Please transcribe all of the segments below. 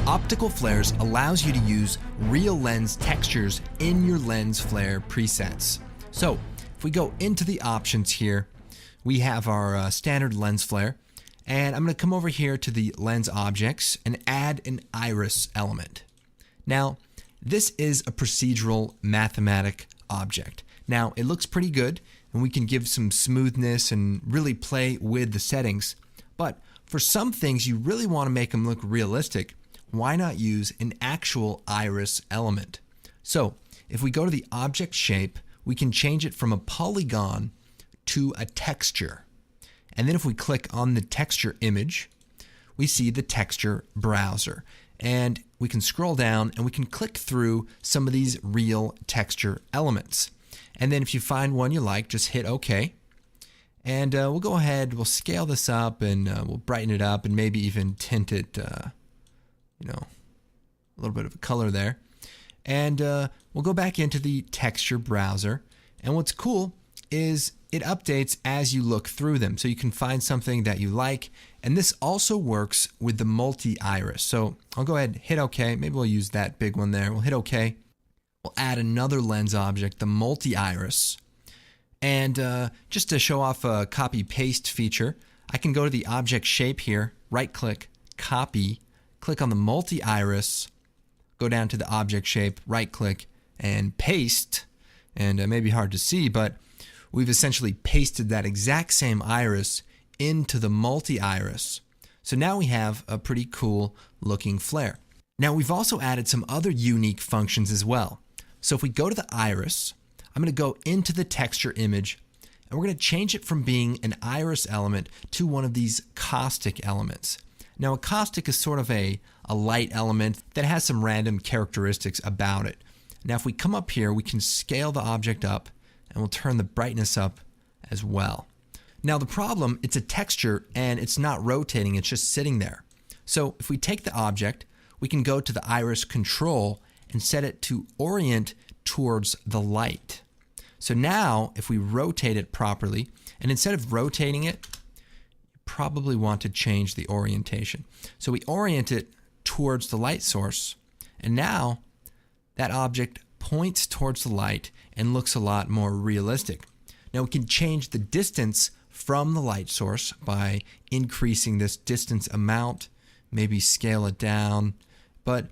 Optical Flares allows you to use real lens textures in your lens flare presets. So if we go into the options here, we have our standard lens flare, and I'm going to come over here to the lens objects and add an iris element. Now, this is a procedural mathematic object. Now, it looks pretty good, and we can give some smoothness and really play with the settings. But for some things, you really want to make them look realistic. Why not use an actual iris element? So if we go to the object shape, we can change it from a polygon to a texture. And then if we click on the texture image, we see the texture browser. And we can scroll down and we can click through some of these real texture elements. And then if you find one you like, just hit OK. And we'll go ahead, we'll scale this up, and we'll brighten it up and maybe even tint it a little bit of a color there. And we'll go back into the texture browser. And what's cool is it updates as you look through them. So you can find something that you like. And this also works with the multi-iris. So I'll go ahead and hit OK. Maybe we'll use that big one there. We'll hit OK. We'll add another lens object, the multi-iris. And just to show off a copy-paste feature, I can go to the object shape here, right-click, copy, click on the multi-iris, go down to the object shape, right-click, and paste. And it may be hard to see, but we've essentially pasted that exact same iris into the multi-iris. So now we have a pretty cool looking flare. Now we've also added some other unique functions as well. So if we go to the iris, I'm going to go into the texture image, and we're going to change it from being an iris element to one of these caustic elements. Now a caustic is sort of a light element that has some random characteristics about it. Now if we come up here, we can scale the object up, and we'll turn the brightness up as well. Now the problem, it's a texture and it's not rotating, it's just sitting there. So if we take the object, we can go to the iris control and set it to orient towards the light. So now if we rotate it properly, and instead of rotating it, you probably want to change the orientation. So we orient it towards the light source, and now that object points towards the light and looks a lot more realistic. Now we can change the distance from the light source by increasing this distance amount, maybe scale it down, but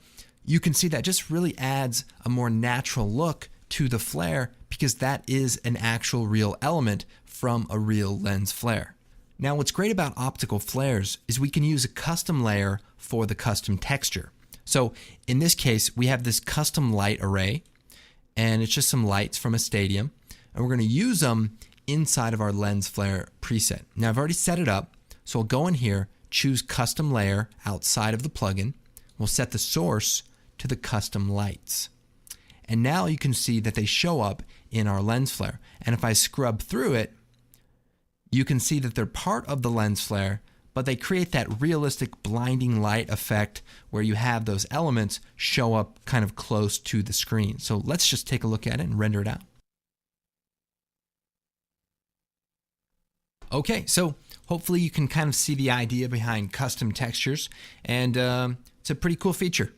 you can see that just really adds a more natural look to the flare because that is an actual real element from a real lens flare. Now what's great about optical flares is we can use a custom layer for the custom texture. So in this case, we have this custom light array, and it's just some lights from a stadium, and we're going to use them inside of our lens flare preset. Now I've already set it up, so I'll go in here, choose custom layer outside of the plugin. We'll set the source to the custom lights. And now you can see that they show up in our lens flare. And if I scrub through it, you can see that they're part of the lens flare, but they create that realistic blinding light effect where you have those elements show up kind of close to the screen. So let's just take a look at it and render it out. Okay, so hopefully you can kind of see the idea behind custom textures, and it's a pretty cool feature.